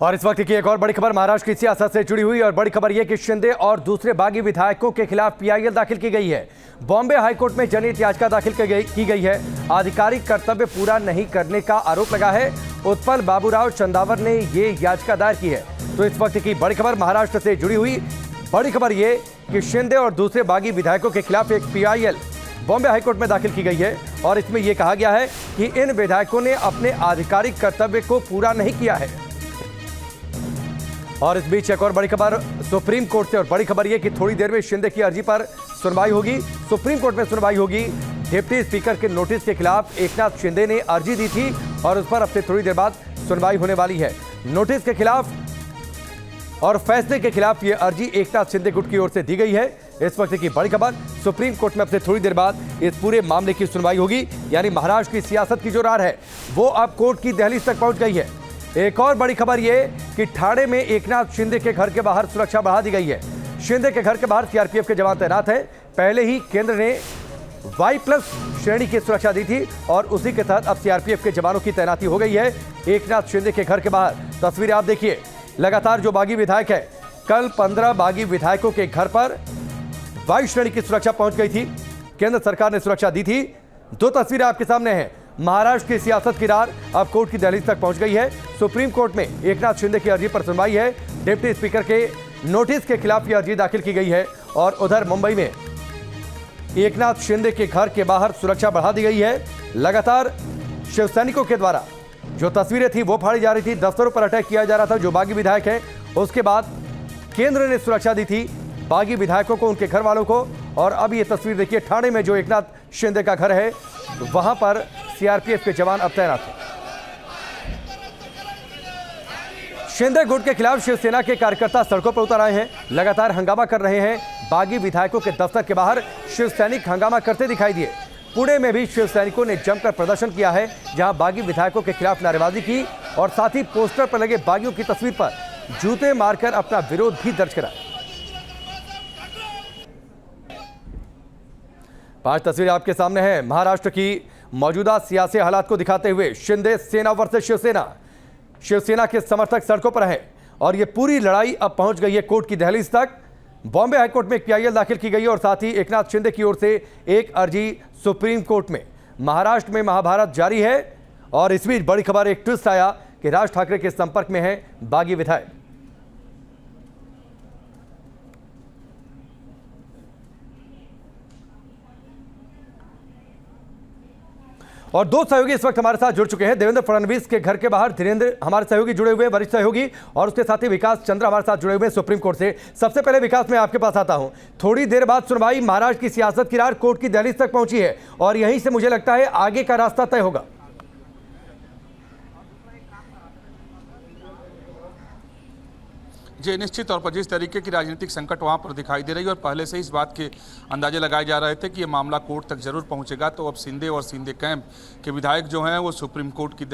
और इस वक्त की एक और बड़ी खबर महाराष्ट्र की सियासत से जुड़ी हुई और बड़ी खबर यह कि शिंदे और दूसरे बागी विधायकों के खिलाफ पीआईएल दाखिल की गई है। बॉम्बे हाईकोर्ट में जनहित याचिका दाखिल की गई है। आधिकारिक कर्तव्य पूरा नहीं करने का आरोप लगा है। उत्पल बाबूराव चंदावर ने ये याचिका दायर की है। तो इस वक्त की बड़ी खबर महाराष्ट्र से जुड़ी हुई बड़ी खबर ये कि शिंदे और दूसरे बागी विधायकों के खिलाफ एक पीआईएल बॉम्बे हाईकोर्ट में दाखिल की गई है और इसमें यह कहा गया है कि इन विधायकों ने अपने आधिकारिक कर्तव्य को पूरा नहीं किया है। और इस बीच एक और बड़ी खबर सुप्रीम कोर्ट से और बड़ी खबर यह कि थोड़ी देर में शिंदे की अर्जी पर सुनवाई होगी। सुप्रीम कोर्ट में सुनवाई होगी। डिप्टी स्पीकर के नोटिस के खिलाफ एकनाथ शिंदे ने अर्जी दी थी और उस पर अब से थोड़ी देर बाद सुनवाई होने वाली है। नोटिस के खिलाफ और फैसले के खिलाफ यह अर्जी एकनाथ शिंदे गुट की ओर से दी गई है। इस वक्त की बड़ी खबर सुप्रीम कोर्ट में अब से थोड़ी देर बाद इस पूरे मामले की सुनवाई होगी। यानी महाराष्ट्र की सियासत की जो रार है वो अब कोर्ट की दहलीज तक पहुंच गई है। एक और बड़ी खबर यह कि ठाणे में एकनाथ शिंदे के घर के बाहर सुरक्षा बढ़ा दी गई है। शिंदे के घर के बाहर सीआरपीएफ के जवान तैनात हैं। पहले ही केंद्र ने Y+ श्रेणी की सुरक्षा दी थी और उसी के तहत अब सीआरपीएफ के जवानों की तैनाती हो गई है एकनाथ शिंदे के घर के बाहर। तस्वीरें आप देखिए। लगातार जो बागी विधायक है, कल 15 बागी विधायकों के घर पर Y श्रेणी की सुरक्षा पहुंच गई थी। केंद्र सरकार ने सुरक्षा दी थी। दो तस्वीरें आपके सामने हैं। महाराष्ट्र की सियासत की रार अब कोर्ट की दहलीज तक पहुंच गई है। सुप्रीम कोर्ट में एकनाथ शिंदे की अर्जी पर सुनवाई है। डिप्टी स्पीकर के नोटिस के खिलाफ यह अर्जी दाखिल की गई है और उधर मुंबई में एकनाथ शिंदे के घर के बाहर सुरक्षा बढ़ा दी गई है। लगातार शिवसैनिकों के द्वारा जो तस्वीरें थी वो फाड़ी जा रही थी। दफ्तरों पर अटैक किया जा रहा था जो बागी विधायक हैं। उसके बाद केंद्र ने सुरक्षा दी थी बागी विधायकों को, उनके घर वालों को। और अब ये तस्वीर देखिए, ठाणे में जो एकनाथ शिंदे का घर है वहां पर सीआरपीएफ के जवान अब तैनात हैं। शिंदे गुट के खिलाफ शिवसेना के कार्यकर्ता सड़कों पर उतर आए हैं। लगातार हंगामा कर रहे हैं। बागी विधायकों के दफ्तर के बाहर शिव सैनिक हंगामा करते दिखाई दिए। पुणे में भी शिव सैनिकों ने जमकर प्रदर्शन किया है, जहां बागी विधायकों के खिलाफ नारेबाजी की और साथ ही पोस्टर पर लगे बागियों की तस्वीर पर जूते मारकर अपना विरोध भी दर्ज करा। 5 तस्वीरें आपके सामने हैं महाराष्ट्र की मौजूदा सियासी हालात को दिखाते हुए। शिंदे सेना वर्सेस शिवसेना। शिवसेना के समर्थक सड़कों पर हैं और यह पूरी लड़ाई अब पहुंच गई है कोर्ट की दहलीज तक। बॉम्बे हाईकोर्ट में एक पीआईएल दाखिल की गई है और साथ ही एकनाथ शिंदे की ओर से एक अर्जी सुप्रीम कोर्ट में। महाराष्ट्र में महाभारत जारी है और इस बीच बड़ी खबर, एक ट्विस्ट आया कि राज ठाकरे के संपर्क में है बागी विधायक। और 2 सहयोगी इस वक्त हमारे साथ जुड़ चुके हैं। देवेंद्र फडणवीस के घर के बाहर धीरेंद्र हमारे सहयोगी जुड़े हुए हैं, वरिष्ठ सहयोगी, और उसके साथ ही विकास चंद्र हमारे साथ जुड़े हुए हैं सुप्रीम कोर्ट से। सबसे पहले विकास, मैं आपके पास आता हूं। थोड़ी देर बाद सुनवाई, महाराष्ट्र की सियासत की रार कोर्ट की दहलीज तक पहुंची है और यहीं से मुझे लगता है आगे का रास्ता तय होगा। जी, निश्चित तौर पर जिस तरीके की राजनीतिक संकट वहाँ पर दिखाई दे रही है और पहले से इस बात के अंदाजे लगाए जा रहे थे कि ये मामला कोर्ट तक जरूर पहुँचेगा, तो अब शिंदे और शिंदे कैंप के विधायक जो हैं वो सुप्रीम कोर्ट की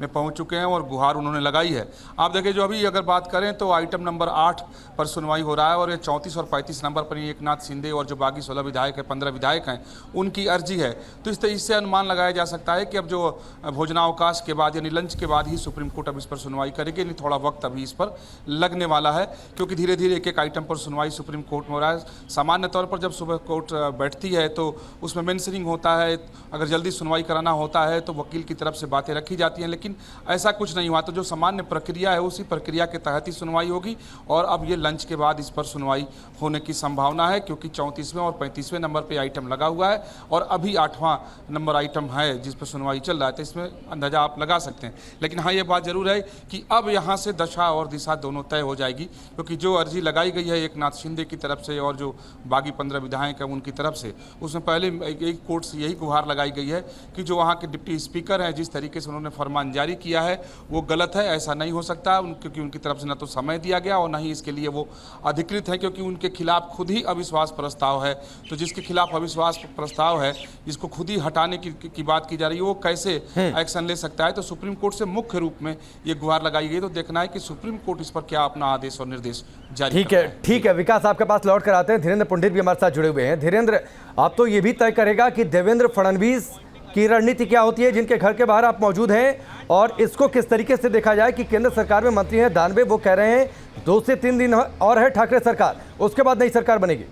में पहुँच चुके हैं और गुहार उन्होंने लगाई है। आप देखिए, जो अभी अगर बात करें तो आइटम नंबर 8 पर सुनवाई हो रहा है और ये 34 और 35 नंबर पर एकनाथ शिंदे और जो बाकी 16 विधायक हैं, 15 विधायक हैं, उनकी अर्जी है। तो इससे अनुमान लगाया जा सकता है कि अब जो भोजनावकाश के बाद यानी लंच के बाद ही सुप्रीम कोर्ट अब इस पर सुनवाई करेगी। यानी थोड़ा वक्त अभी इस पर लगने वाला है क्योंकि धीरे धीरे एक आइटम पर सुनवाई सुप्रीम कोर्ट में हो रहा है। सामान्य तौर पर जब सुबह कोर्ट बैठती है तो उसमें मेंशनिंग होता है, अगर जल्दी सुनवाई कराना होता है तो वकील की तरफ से बातें रखी जाती हैं, लेकिन ऐसा कुछ नहीं हुआ। तो जो सामान्य प्रक्रिया है उसी प्रक्रिया के तहत ही सुनवाई होगी और अब ये लंच के बाद इस पर सुनवाई होने की संभावना है क्योंकि 34वें और 35वें नंबर पर आइटम लगा हुआ है और अभी 8वां नंबर आइटम है जिस पर सुनवाई चल रहा है। तो इसमें अंदाजा आप लगा सकते हैं। लेकिन हाँ, ये बात जरूर है कि अब यहाँ से दशा और दिशा दोनों तय हो जाएगी क्योंकि जो अर्जी लगाई गई है एकनाथ शिंदे की तरफ से और जो बागी 15 विधायक हैं उनकी तरफ से, उसमें पहले एक कोर्ट से यही गुहार लगाई गई है कि जो वहाँ के डिप्टी स्पीकर हैं जिस तरीके से उन्होंने फरमान जारी किया है वो गलत है। ऐसा नहीं हो सकता क्योंकि उनकी तरफ से न तो समय दिया गया और न ही इसके लिए वो अधिकृत है, क्योंकि उनके खिलाफ खुद ही अविश्वास प्रस्ताव है। तो जिसके खिलाफ अविश्वास प्रस्ताव है, जिसको खुद ही हटाने की बात की जा रही है, वो कैसे एक्शन ले सकता है। तो सुप्रीम कोर्ट से मुख्य रूप में ये गुहार लगाई गई। तो देखना है कि सुप्रीम कोर्ट इस पर क्या अपना आदेश और निर्देश जारी। ठीक है विकास, आपके पास लौट कर आते हैं। धीरेंद्र पंडित भी हमारे साथ जुड़े हुए हैं। धीरेंद्र, आप तो ये भी तय करेगा कि देवेंद्र फडणवीस की रणनीति क्या होती है जिनके घर के बाहर आप मौजूद हैं, और इसको किस तरीके से देखा जाए कि केंद्र सरकार में मंत्री हैं 92, वो कह रहे हैं 2 से 3 दिन और है ठाकरे सरकार, उसके बाद नई सरकार बनेगी।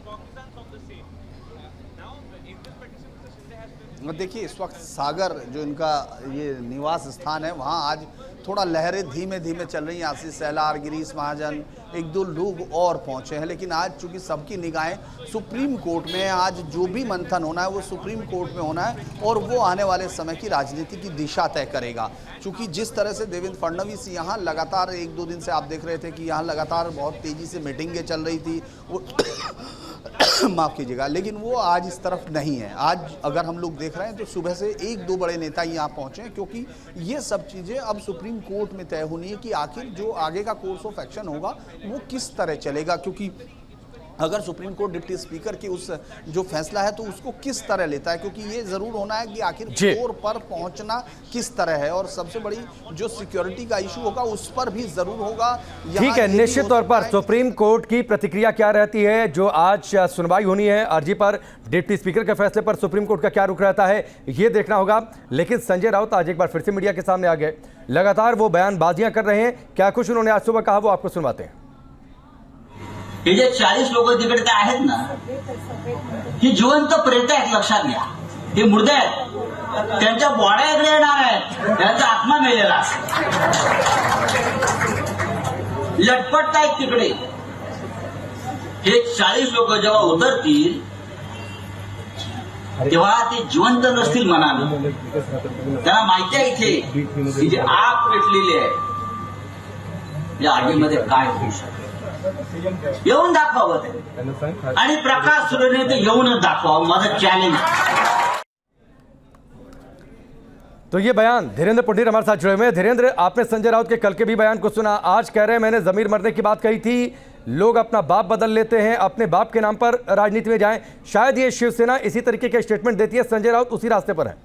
देखिए, इस वक्त सागर जो इनका ये निवास स्थान है, वहाँ आज थोड़ा लहरें धीमे धीमे चल रही हैं। आशीष सहलार, गिरीश महाजन, 1-2 लोग और पहुंचे हैं, लेकिन आज चूंकि सबकी निगाहें सुप्रीम कोर्ट में है, आज जो भी मंथन होना है वो सुप्रीम कोर्ट में होना है और वो आने वाले समय की राजनीति की दिशा तय करेगा। चूंकि जिस तरह से देवेंद्र फडणवीस यहाँ लगातार 1-2 दिन से आप देख रहे थे कि यहाँ लगातार बहुत तेज़ी से मीटिंगें चल रही थी, वो माफ़ कीजिएगा, लेकिन वो आज इस तरफ नहीं है। आज अगर हम लोग देख रहे हैं तो सुबह से 1-2 बड़े नेता यहाँ पहुँचे हैं, क्योंकि ये सब चीज़ें अब सुप्रीम कोर्ट में तय होनी है कि आखिर जो आगे का कोर्स ऑफ एक्शन होगा वो किस तरह चलेगा। क्योंकि अगर सुप्रीम कोर्ट डिप्टी स्पीकर की उस जो फैसला है तो उसको किस तरह लेता है, क्योंकि ये ज़रूर होना है कि आखिर फ्लोर पर पहुंचना किस तरह है, और सबसे बड़ी जो सिक्योरिटी का इशू होगा उस पर भी ज़रूर होगा। ठीक है, निश्चित तौर पर सुप्रीम कोर्ट की प्रतिक्रिया क्या रहती है, जो आज सुनवाई होनी है अर्जी पर, डिप्टी स्पीकर के फैसले पर सुप्रीम कोर्ट का क्या रुख रहता है, ये देखना होगा। लेकिन संजय राउत आज एक बार फिर से मीडिया के सामने आ गए, लगातार वो बयानबाजियां कर रहे हैं। क्या कुछ उन्होंने आज सुबह कहा वो आपको सुनवाते हैं। हे जे 40 लोक तिकडे ते आहेत ना, ही जिवंत प्रेत आहेत, लक्षात घ्या। हे मुर्दे आहेत, त्यांच्या बॉड्या इकडे येणार आहेत, त्यांचा आत्मा मेलेला आहे, लटपटतायत तिकडे। हे 40 लोक जेव्हा उतरतील तेव्हा ते जिवंत नसतील मनाने, त्यांना माहिती आहे इथे की जे आग पेटलेली आहे या आगीमध्ये काय होऊ शकतं, येऊन दाखवावं ते, आणि प्रकाश सुरेने ते येऊनच दाखवावं, माझं चॅलेंज। तो ये बयान धीरेन्द्र पुंडीर हमारे साथ जुड़े हुए हैं। धीरेन्द्र, आपने संजय राउत के कल के भी बयान को सुना, आज कह रहे हैं मैंने जमीर मरने की बात कही थी, लोग अपना बाप बदल लेते हैं, अपने बाप के नाम पर राजनीति में जाएं। शायद ये शिवसेना इसी तरीके के स्टेटमेंट देती है, संजय राउत उसी रास्ते पर है।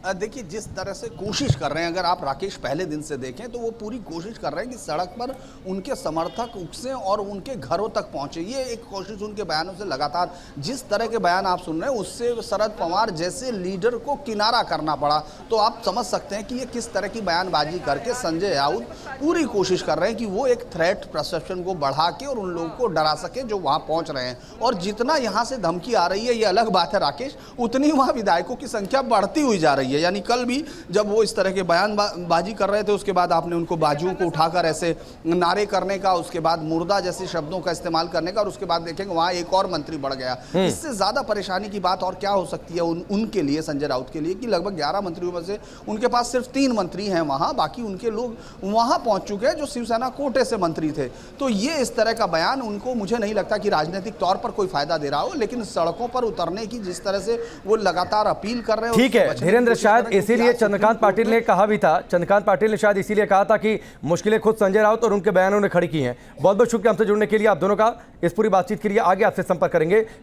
देखिए, जिस तरह से कोशिश कर रहे हैं, अगर आप राकेश पहले दिन से देखें तो वो पूरी कोशिश कर रहे हैं कि सड़क पर उनके समर्थक उकसें और उनके घरों तक पहुंचे। ये एक कोशिश उनके बयानों से लगातार, जिस तरह के बयान आप सुन रहे हैं उससे शरद पवार जैसे लीडर को किनारा करना पड़ा। तो आप समझ सकते हैं कि ये किस तरह की बयानबाजी करके संजय राउत पूरी कोशिश कर रहे हैं कि वो एक थ्रेट परसेप्शन को बढ़ा के और उन लोगों को डरा सके जो वहाँ पहुँच रहे हैं। और जितना यहाँ से धमकी आ रही है ये अलग बात है राकेश, उतनी वहाँ विधायकों की संख्या बढ़ती हुई जा रही है। यानी कल भी जब वो इस तरह के बयानबाजी कर रहे थे, उसके बाद आपने उनको बाजुओं को उठाकर ऐसे नारे करने का, उसके बाद मुर्दा जैसे शब्दों का इस्तेमाल करने का, और उसके बाद देखेंगे वहां एक और मंत्री बढ़ गया। इससे ज्यादा परेशानी की बात और क्या हो सकती है उनके लिए, संजय राउत के लिए, कि लगभग 11 मंत्रियों में से उनके पास सिर्फ 3 मंत्री हैं वहां, बाकी उनके लोग वहां पहुंच चुके हैं जो शिवसेना कोटे से मंत्री थे। तो ये इस तरह का बयान उनको, मुझे नहीं लगता कि राजनीतिक तौर पर कोई फायदा दे रहा हो, लेकिन सड़कों पर उतरने की जिस तरह से वो लगातार अपील कर रहे हैं। ठीक है धीरेन्द्र, शायद इसीलिए चंद्रकांत पाटिल ने कहा भी था, चंद्रकांत पाटिल ने शायद इसीलिए कहा था कि मुश्किलें खुद संजय राउत और उनके बयानों ने खड़ी की हैं। बहुत बहुत शुक्रिया हमसे जुड़ने के लिए आप दोनों का, इस पूरी बातचीत के लिए आगे आपसे संपर्क करेंगे।